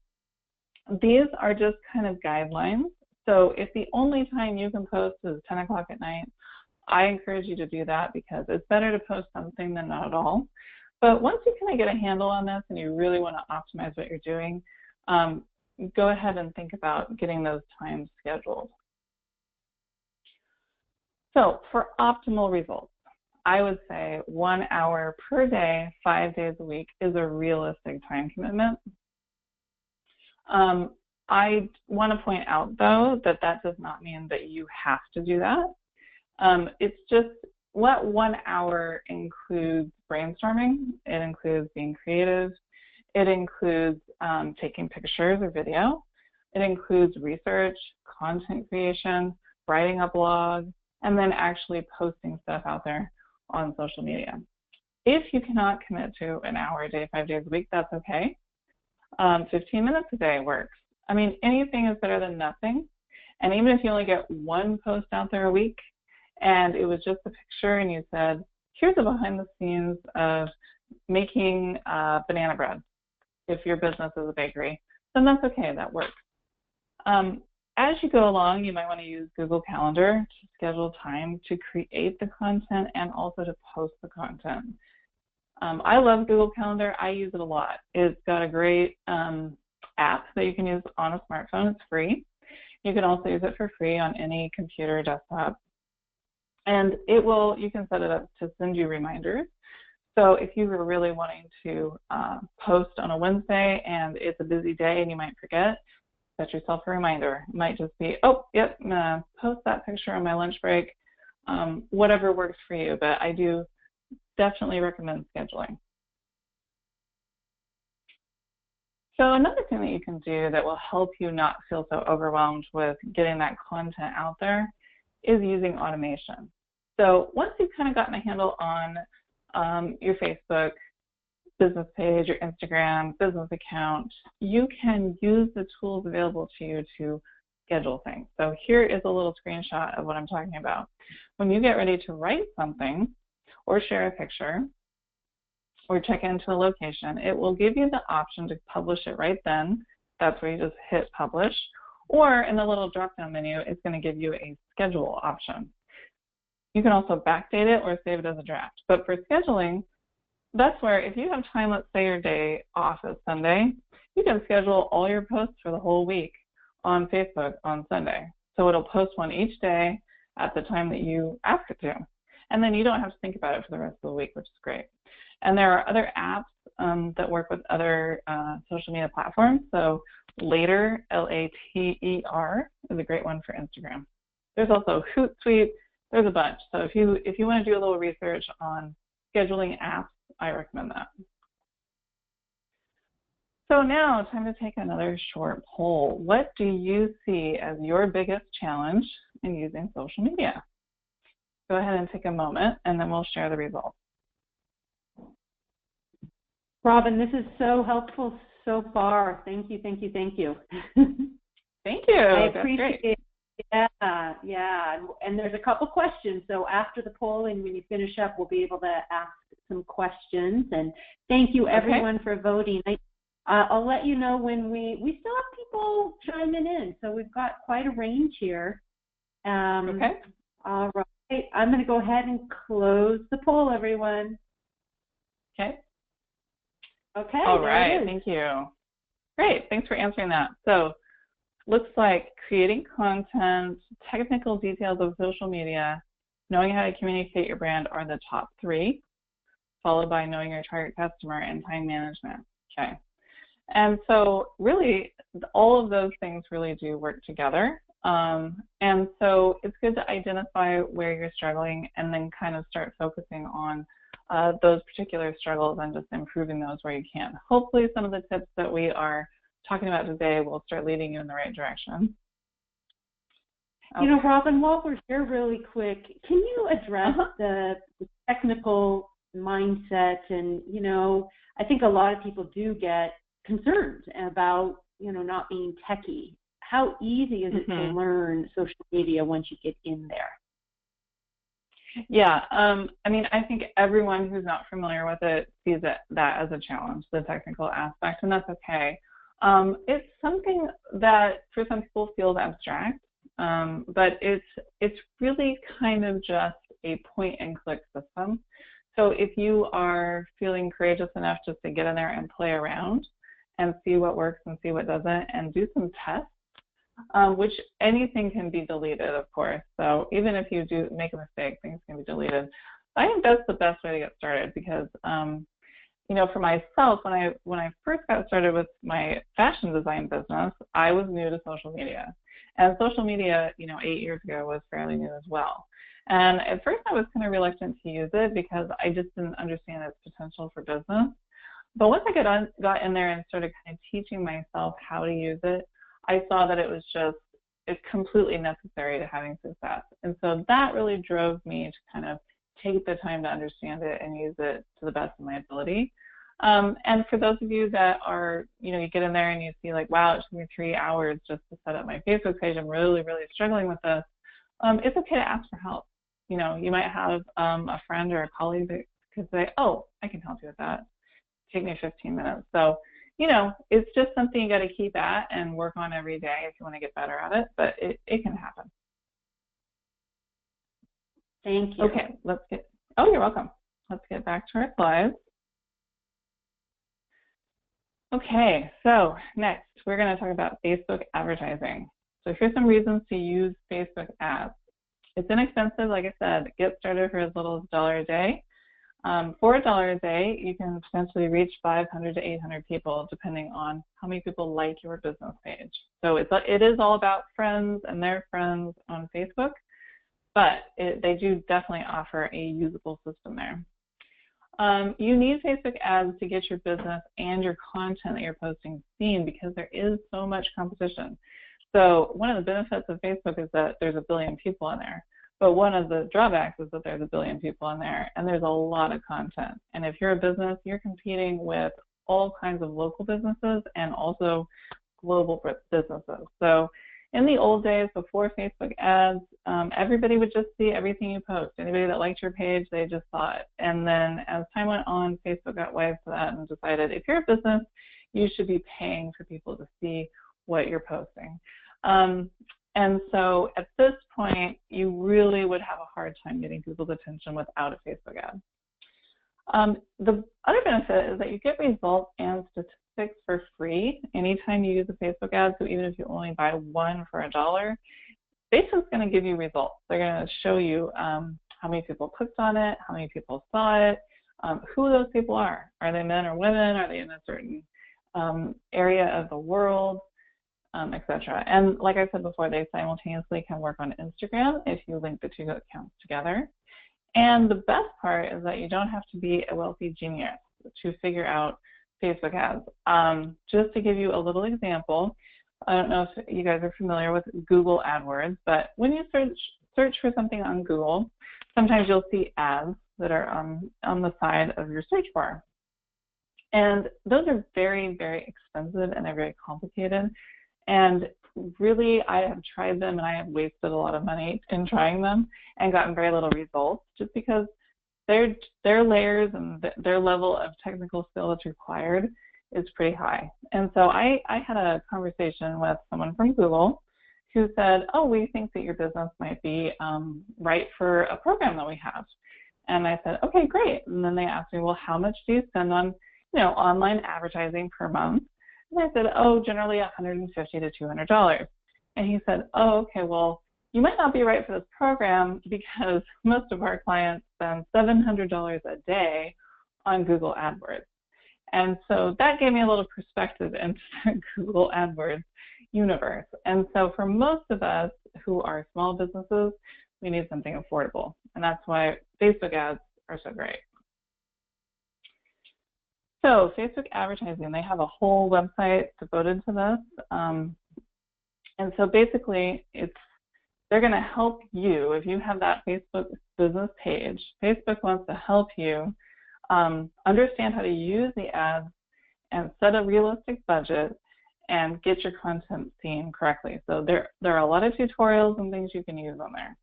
These are just kind of guidelines. So if the only time you can post is 10 o'clock at night, I encourage you to do that because it's better to post something than not at all. But once you kind of get a handle on this and you really want to optimize what you're doing, go ahead and think about getting those times scheduled. So for optimal results, I would say 1 hour per day, 5 days a week is a realistic time commitment. I want to point out, though, that that does not mean that you have to do that. It's just what 1 hour includes brainstorming. It includes being creative. It includes taking pictures or video. It includes research, content creation, writing a blog, and then actually posting stuff out there on social media. If you cannot commit to an hour a day, 5 days a week, that's okay. 15 minutes a day works. I mean, anything is better than nothing. And even if you only get one post out there a week and it was just a picture and you said, here's a behind the scenes of making banana bread, if your business is a bakery, then that's okay, that works. As you go along, you might want to use Google Calendar to schedule time to create the content and also to post the content. I love Google Calendar. I use it a lot. It's got a great app that you can use on a smartphone. It's free. You can also use it for free on any computer or desktop. And it will, you can set it up to send you reminders. So if you were really wanting to post on a Wednesday and it's a busy day and you might forget, set yourself a reminder. It might just be, oh, yep, I'm gonna post that picture on my lunch break, whatever works for you, but I do definitely recommend scheduling. So another thing that you can do that will help you not feel so overwhelmed with getting that content out there is using automation. So once you've kind of gotten a handle on your Facebook business page, your Instagram business account, you can use the tools available to you to schedule things. So here is a little screenshot of what I'm talking about. When you get ready to write something or share a picture or check into a location, it will give you the option to publish it right then. That's where you just hit publish. Or in the little drop-down menu, it's going to give you a schedule option. You can also backdate it or save it as a draft. But for scheduling, that's where if you have time, let's say your day off is Sunday, you can schedule all your posts for the whole week on Facebook on Sunday. So it'll post one each day at the time that you ask it to. And then you don't have to think about it for the rest of the week, which is great. And there are other apps that work with other social media platforms. So Later, L-A-T-E-R, is a great one for Instagram. There's also Hootsuite, There's a bunch. So if you want to do a little research on scheduling apps, I recommend that. So now, time to take another short poll. What do you see as your biggest challenge in using social media? Go ahead and take a moment, and then we'll share the results. Robin, this is so helpful so far. Thank you, thank you, thank you. Thank you. I appreciate it. Yeah. And there's a couple questions. So after the polling, when you finish up, we'll be able to ask some questions. And thank you, everyone, for voting. I'll let you know when we still have people chiming in. So we've got quite a range here. Okay. All right. I'm going to go ahead and close the poll, everyone. Okay. Okay. All right. Thank you. Great. Thanks for answering that. So looks like creating content, technical details of social media, knowing how to communicate your brand are the top 3, followed by knowing your target customer and time management. Okay. And so really all of those things really do work together. And so it's good to identify where you're struggling and then kind of start focusing on those particular struggles and just improving those where you can. Hopefully some of the tips that we are talking about today will start leading you in the right direction. Okay. You know, Robin, while we're here really quick, can you address the technical mindset? And, you know, I think a lot of people do get concerned about, you know, not being techie. How easy is it to learn social media once you get in there? Yeah, I mean, I think everyone who's not familiar with it sees that as a challenge, the technical aspect, and that's okay. It's something that for some people feels abstract, but it's really kind of just a point-and-click system. So if you are feeling courageous enough just to get in there and play around and see what works and see what doesn't and do some tests, which anything can be deleted, of course. So even if you do make a mistake, things can be deleted. I think that's the best way to get started because, you know, for myself, when I first got started with my fashion design business, I was new to social media. And social media, you know, 8 years ago was fairly new as well. And at first I was kind of reluctant to use it because I just didn't understand its potential for business. But once I got in there and started kind of teaching myself how to use it, I saw that it's completely necessary to having success. And so that really drove me to kind of take the time to understand it and use it to the best of my ability. And for those of you that are, you know, you get in there and you see like, wow, it took me 3 hours just to set up my Facebook page. I'm really, really struggling with this. It's okay to ask for help. You know, you might have a friend or a colleague that could say, oh, I can help you with that. Take me 15 minutes. So, you know, it's just something you got to keep at and work on every day if you want to get better at it, but it can happen. Thank you. Okay, you're welcome. Let's get back to our slides. Okay, so next we're going to talk about Facebook advertising. So here's some reasons to use Facebook ads. It's inexpensive, like I said. Get started for as little as $1 a day. For $1 a day, you can potentially reach 500 to 800 people, depending on how many people like your business page. So it is all about friends and their friends on Facebook, but they do definitely offer a usable system there. You need Facebook ads to get your business and your content that you're posting seen because there is so much competition. So one of the benefits of Facebook is that there's 1 billion people in there. But one of the drawbacks is that there's 1 billion people in there and there's a lot of content. And if you're a business, you're competing with all kinds of local businesses and also global businesses. So in the old days before Facebook ads, everybody would just see everything you post. Anybody that liked your page, they just saw it. And then as time went on, Facebook got wise to that and decided if you're a business, you should be paying for people to see what you're posting. And so at this point, you really would have a hard time getting people's attention without a Facebook ad. The other benefit is that you get results and statistics for free anytime you use a Facebook ad. So even if you only buy one for $1, Facebook's going to give you results. They're going to show you how many people clicked on it, how many people saw it, who those people are. Are they men or women? Are they in a certain area of the world? etc. And like I said before, they simultaneously can work on Instagram if you link the two accounts together. And the best part is that you don't have to be a wealthy genius to figure out Facebook ads. Just to give you a little example, I don't know if you guys are familiar with Google AdWords, but when you search for something on Google, sometimes you'll see ads that are on the side of your search bar. And those are very, very expensive and they're very complicated. And really, I have tried them and I have wasted a lot of money in trying them and gotten very little results just because their layers and their level of technical skill that's required is pretty high. And so I had a conversation with someone from Google who said, oh, we think that your business might be right for a program that we have. And I said, okay, great. And then they asked me, well, how much do you spend on, online advertising per month? And I said, oh, generally $150 to $200. And he said, oh, okay, well, you might not be right for this program because most of our clients spend $700 a day on Google AdWords. And so that gave me a little perspective into the Google AdWords universe. And so for most of us who are small businesses, we need something affordable. And that's why Facebook ads are so great. So Facebook advertising, they have a whole website devoted to this. And so basically, they're going to help you. If you have that Facebook business page, Facebook wants to help you understand how to use the ads and set a realistic budget and get your content seen correctly. So there are a lot of tutorials and things you can use on there.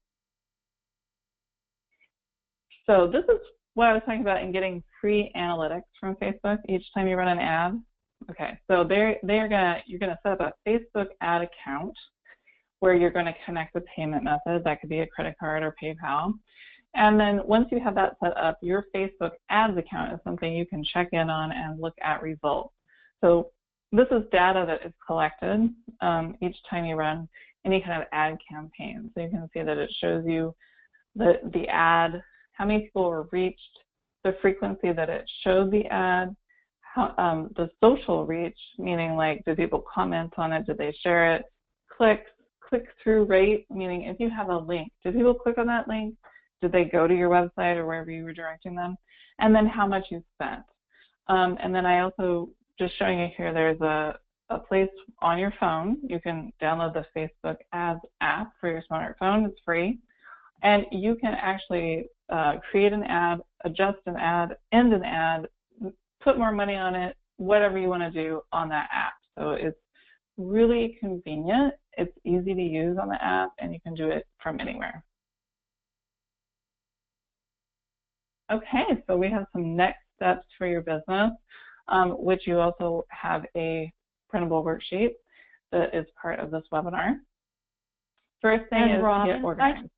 So this is what I was talking about in getting free analytics from Facebook each time you run an ad. Okay, so you're gonna set up a Facebook ad account where you're going to connect the payment method. That could be a credit card or PayPal. And then once you have that set up, your Facebook ads account is something you can check in on and look at results. So this is data that is collected each time you run any kind of ad campaign. So you can see that it shows you the ad, how many people were reached, the frequency that it showed the ad, how, the social reach, meaning like did people comment on it, did they share it, click-through rate, meaning if you have a link, did people click on that link? Did they go to your website or wherever you were directing them? And then how much you spent. And then I also, just showing you here, there's a place on your phone. You can download the Facebook Ads app for your smartphone. It's free. And you can actually create an ad, adjust an ad, end an ad, put more money on it, whatever you want to do on that app. So it's really convenient. It's easy to use on the app, and you can do it from anywhere. Okay, so we have some next steps for your business, which you also have a printable worksheet that is part of this webinar. First thing is to get organized.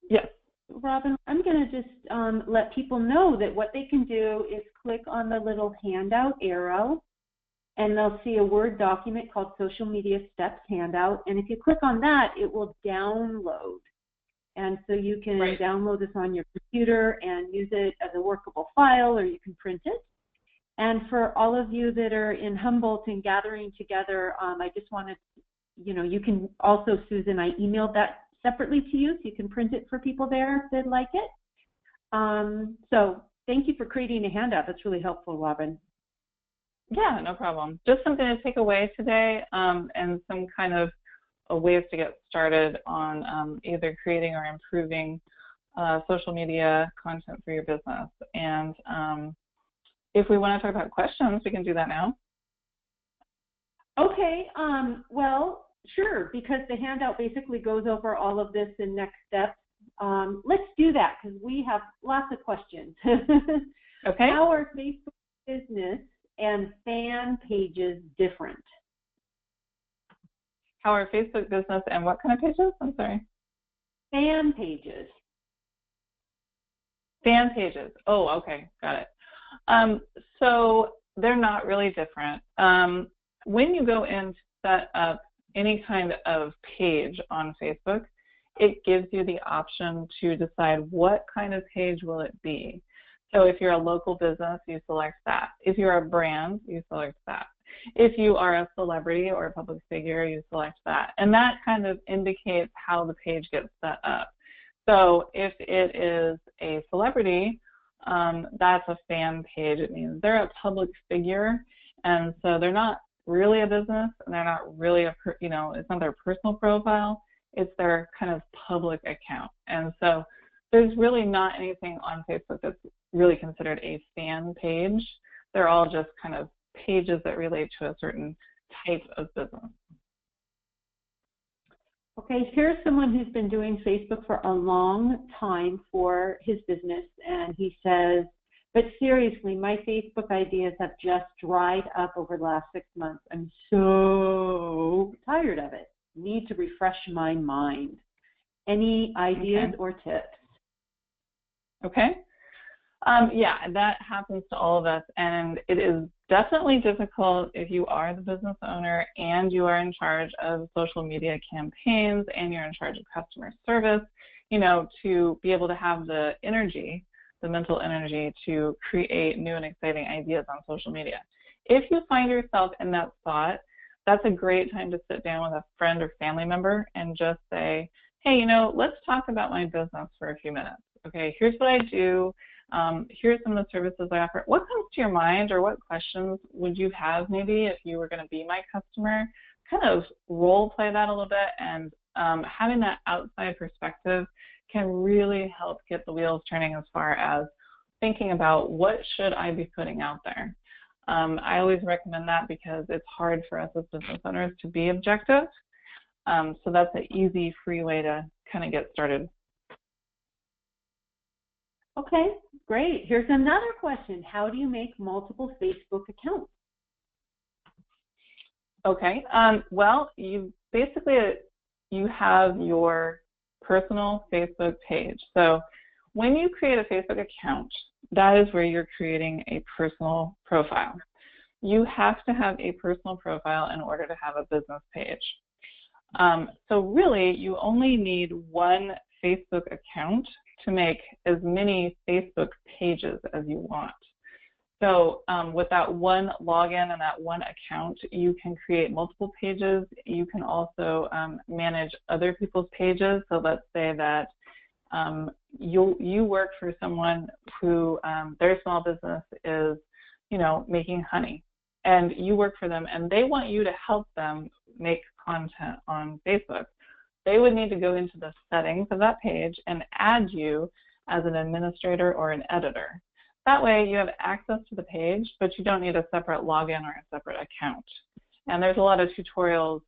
Yes. Robin, I'm going to just let people know that what they can do is click on the little handout arrow, and they'll see a Word document called Social Media Steps Handout. And if you click on that, it will download. And so you can download this on your computer and use it as a workable file, or you can print it. And for all of you that are in Humboldt and gathering together, I just wanted, you can also, Susan, I emailed that separately to you, so you can print it for people there if they'd like it. So thank you for creating a handout. That's really helpful, Robin. Yeah, no problem. Just something to take away today, and some kind of ways to get started on either creating or improving social media content for your business. And if we want to talk about questions, we can do that now. Okay, well, sure, because the handout basically goes over all of this in next steps. Let's do that because we have lots of questions. Okay. How are Facebook business and fan pages different? How are Facebook business and what kind of pages? I'm sorry. Fan pages. Fan pages. Oh, okay, got it. So they're not really different. When you go in to set up any kind of page on Facebook, it gives you the option to decide what kind of page will it be. So if you're a local business, you select that. If you're a brand, you select that. If you are a celebrity or a public figure, you select that. And that kind of indicates how the page gets set up. So if it is a celebrity, that's a fan page. It means they're a public figure, and so they're not really a business, and they're not really it's not their personal profile. It's their kind of public account. And so there's really not anything on Facebook that's really considered a fan page. They're all just kind of pages that relate to a certain type of business. Okay, here's someone who's been doing Facebook for a long time for his business, and he says, but seriously, my Facebook ideas have just dried up over the last 6 months. I'm so tired of it. Need to refresh my mind. Any ideas or tips? Okay. Yeah, that happens to all of us, and it is definitely difficult if you are the business owner and you are in charge of social media campaigns and you're in charge of customer service, to be able to have the energy, the mental energy to create new and exciting ideas on social media. If you find yourself in that spot, that's a great time to sit down with a friend or family member and just say, hey, let's talk about my business for a few minutes. Okay, here's what I do. Here's some of the services I offer. What comes to your mind, or what questions would you have maybe if you were going to be my customer? Kind of role play that a little bit, and having that outside perspective can really help get the wheels turning as far as thinking about what should I be putting out there. I always recommend that because it's hard for us as business owners to be objective. So that's an easy, free way to kind of get started. Okay, great. Here's another question. How do you make multiple Facebook accounts? Okay, well, you have your personal Facebook page. So when you create a Facebook account, that is where you're creating a personal profile. You have to have a personal profile in order to have a business page. So really, you only need one Facebook account to make as many Facebook pages as you want. So with that one login and that one account, you can create multiple pages. You can also manage other people's pages. So let's say that you work for someone who their small business is, making honey, and you work for them, and they want you to help them make content on Facebook. They would need to go into the settings of that page and add you as an administrator or an editor. That way you have access to the page, but you don't need a separate login or a separate account. And there's a lot of tutorials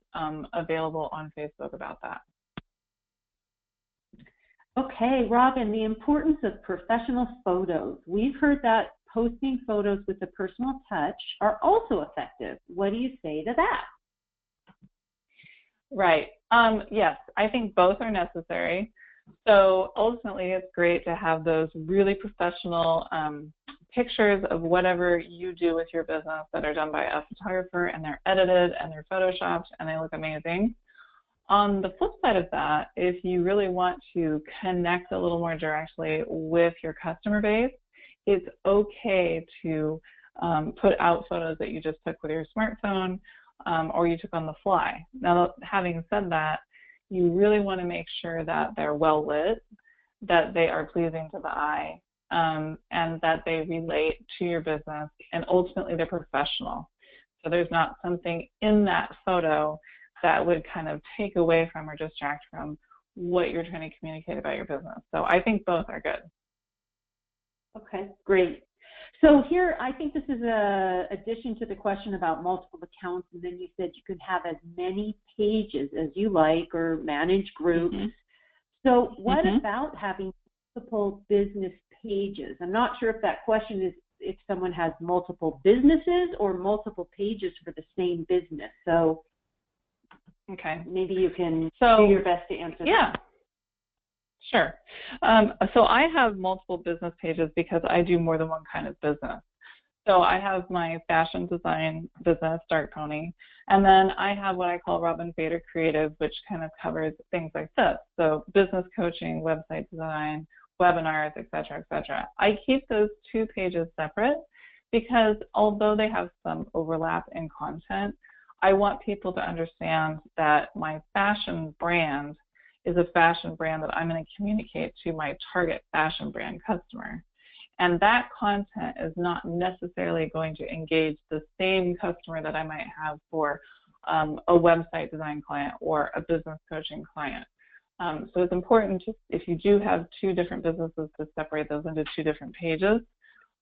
available on Facebook about that. Okay, Robin, the importance of professional photos. We've heard that posting photos with a personal touch are also effective. What do you say to that? Right. Yes, I think both are necessary. So ultimately, it's great to have those really professional pictures of whatever you do with your business that are done by a photographer, and they're edited and they're photoshopped and they look amazing. On the flip side of that, if you really want to connect a little more directly with your customer base, it's okay to put out photos that you just took with your smartphone or you took on the fly. Now, having said that, you really want to make sure that they're well lit, that they are pleasing to the eye, and that they relate to your business, and ultimately they're professional. So there's not something in that photo that would kind of take away from or distract from what you're trying to communicate about your business. So I think both are good. Okay, great. So here, I think this is a addition to the question about multiple accounts, and then you said you can have as many pages as you like or manage groups. Mm-hmm. So what about having multiple business pages? I'm not sure if that question is if someone has multiple businesses or multiple pages for the same business. So okay, maybe you can do your best to answer that. Sure. So I have multiple business pages because I do more than one kind of business. So I have my fashion design business, Dark Pony, and then I have what I call Robin Bader Creative, which kind of covers things like this. So business coaching, website design, webinars, et cetera, et cetera. I keep those two pages separate because although they have some overlap in content, I want people to understand that my fashion brand is a fashion brand that I'm going to communicate to my target fashion brand customer. And that content is not necessarily going to engage the same customer that I might have for a website design client or a business coaching client. So it's important, to, if you do have two different businesses, to separate those into two different pages.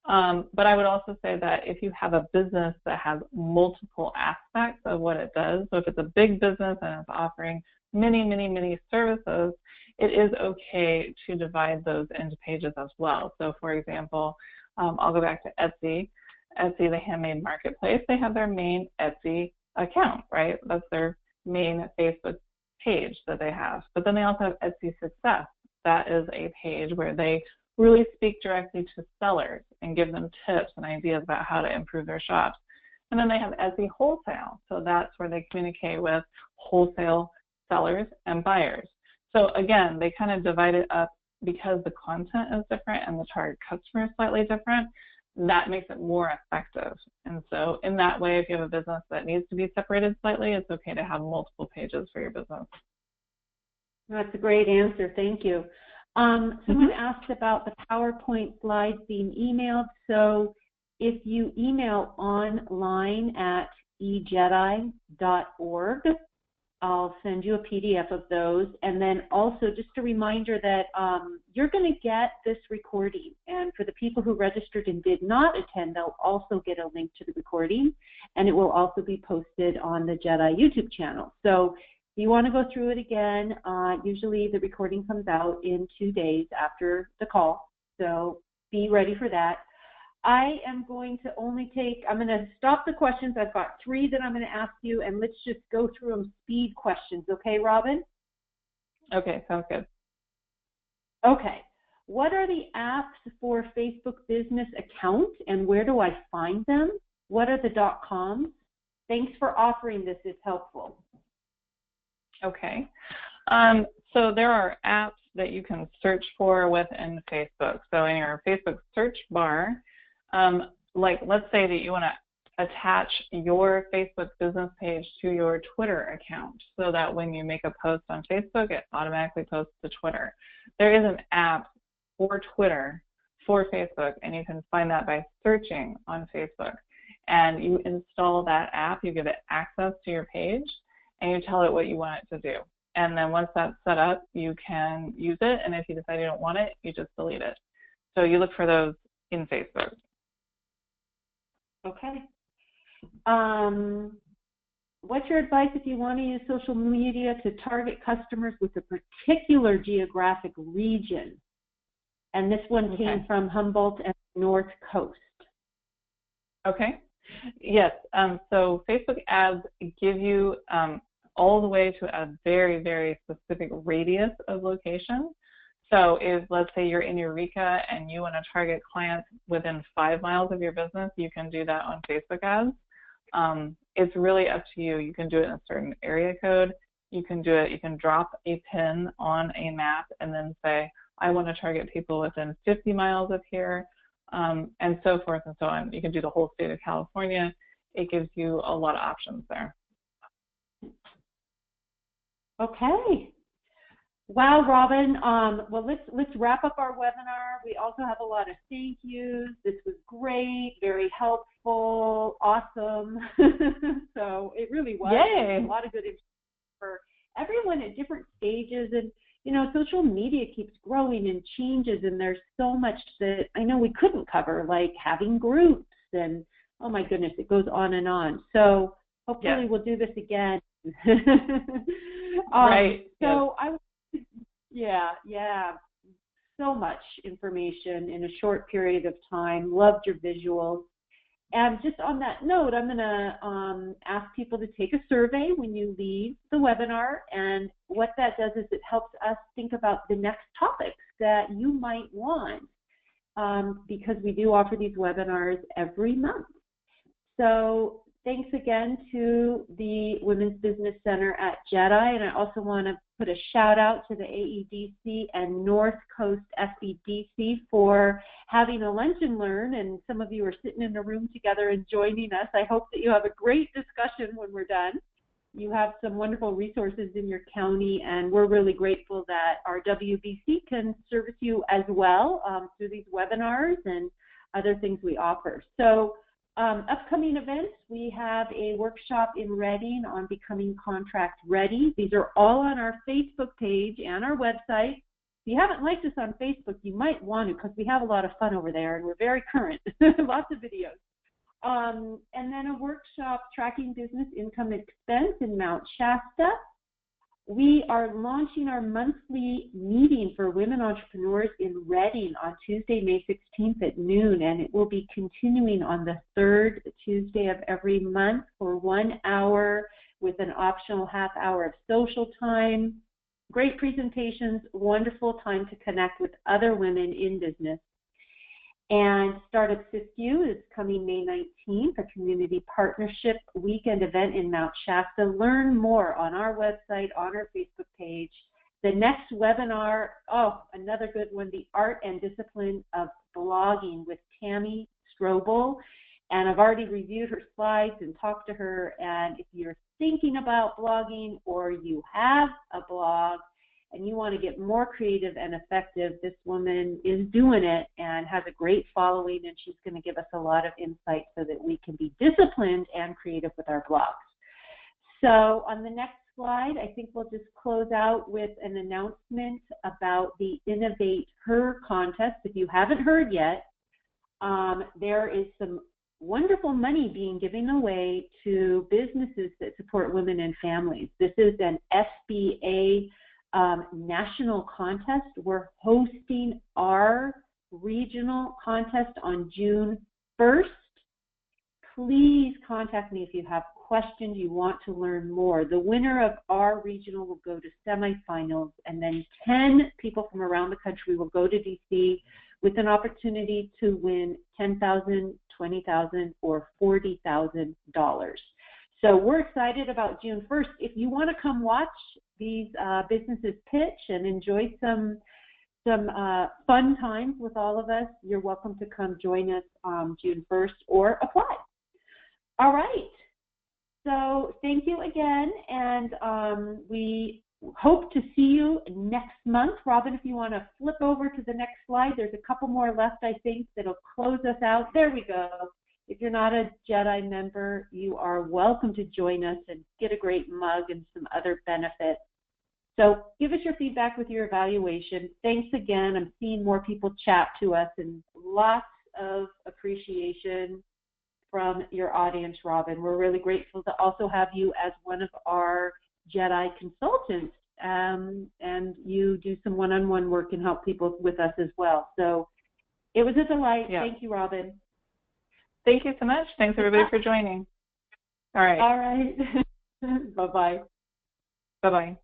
But I would also say that if you have a business that has multiple aspects of what it does, so if it's a big business and it's offering many services, it is okay to divide those into pages as well. So for example, I'll go back to Etsy. Etsy, the handmade marketplace, they have their main Etsy account, right? That's their main Facebook page that they have. But then they also have Etsy Success. That is a page where they really speak directly to sellers and give them tips and ideas about how to improve their shops. And then they have Etsy Wholesale. So that's where they communicate with wholesale sellers and buyers. So again, they kind of divide it up because the content is different and the target customer is slightly different. That makes it more effective. And so in that way, if you have a business that needs to be separated slightly, it's okay to have multiple pages for your business. That's a great answer. Thank you. Someone asked about the PowerPoint slides being emailed. So if you email online at ejedi.org, I'll send you a PDF of those. And then also just a reminder that you're going to get this recording. And for the people who registered and did not attend, they'll also get a link to the recording. And it will also be posted on the Jedi YouTube channel. So if you want to go through it again, usually the recording comes out in 2 days after the call. So be ready for that. I am going to I'm going to stop the questions. I've got 3 that I'm going to ask you, and let's just go through them speed questions. Okay, Robin? Okay, sounds good. Okay. What are the apps for Facebook business account, and where do I find them? What are the .coms? Thanks for offering this. It's helpful. Okay. So there are apps that you can search for within Facebook. So in your Facebook search bar, like let's say that you want to attach your Facebook business page to your Twitter account so that when you make a post on Facebook, it automatically posts to Twitter. There is an app for Twitter for Facebook, and you can find that by searching on Facebook. And you install that app, you give it access to your page, and you tell it what you want it to do. And then once that's set up, you can use it, and if you decide you don't want it, you just delete it. So you look for those in Facebook. Okay. What's your advice if you want to use social media to target customers with a particular geographic region? And this one came from Humboldt and North Coast. Okay. Yes. So Facebook ads give you all the way to a very specific radius of location. So if, let's say, you're in Eureka and you want to target clients within 5 miles of your business, you can do that on Facebook ads. It's really up to you. You can do it in a certain area code. You can do it, you can drop a pin on a map and then say, I want to target people within 50 miles of here, and so forth and so on. You can do the whole state of California. It gives you a lot of options there. Okay. Wow, Robin. Well, let's wrap up our webinar. We also have a lot of thank yous. This was great, very helpful, awesome. So it really was. Yay. A lot of good information for everyone at different stages. And, you know, social media keeps growing and changes, and there's so much that I know we couldn't cover, like having groups and, oh my goodness, it goes on and on. So hopefully we'll do this again. Right. So yeah, so much information in a short period of time. Loved your visuals. And just on that note, I'm going to ask people to take a survey when you leave the webinar. And what that does is it helps us think about the next topics that you might want, because we do offer these webinars every month. So thanks again to the Women's Business Center at Jedi. And I also want to put a shout out to the AEDC and North Coast FEDC for having a lunch and learn, and some of you are sitting in a room together and joining us. I hope that you have a great discussion when we're done. You have some wonderful resources in your county, and we're really grateful that our WBC can service you as well through these webinars and other things we offer. So upcoming events, we have a workshop in Reading on becoming contract ready. These are all on our Facebook page and our website. If you haven't liked us on Facebook, you might want to, because we have a lot of fun over there and we're very current. Lots of videos. And then a workshop, Tracking Business Income Expense in Mount Shasta. We are launching our monthly meeting for women entrepreneurs in Reading on Tuesday, May 16th at noon, and it will be continuing on the third Tuesday of every month for 1 hour with an optional half hour of social time. Great presentations, wonderful time to connect with other women in business. And Startup Siskiyou is coming May 19th, a community partnership weekend event in Mount Shasta. Learn more on our website, on our Facebook page. The next webinar, another good one, The Art and Discipline of Blogging with Tammy Strobel. And I've already reviewed her slides and talked to her. And if you're thinking about blogging or you have a blog, and you want to get more creative and effective, this woman is doing it and has a great following, and she's going to give us a lot of insight so that we can be disciplined and creative with our blogs. So on the next slide, I think we'll just close out with an announcement about the Innovate Her contest. If you haven't heard yet, there is some wonderful money being given away to businesses that support women and families. This is an SBA national contest. We're hosting our regional contest on June 1st. Please contact me if you have questions, you want to learn more. The winner of our regional will go to semifinals, and then 10 people from around the country will go to DC with an opportunity to win $10,000, $20,000, or $40,000. So we're excited about June 1st. If you want to come watch these businesses pitch and enjoy some fun times with all of us, you're welcome to come join us June 1st or apply. All right. So thank you again, and we hope to see you next month. Robin, if you want to flip over to the next slide, there's a couple more left, I think, that'll close us out. There we go. If you're not a Jedi member, you are welcome to join us and get a great mug and some other benefits. So give us your feedback with your evaluation. Thanks again. I'm seeing more people chat to us, and lots of appreciation from your audience, Robin. We're really grateful to also have you as one of our Jedi consultants, and you do some one-on-one work and help people with us as well. So it was a delight. Yeah. Thank you, Robin. Thank you so much. Thanks, everybody, for joining. All right. All right. Bye-bye. Bye-bye.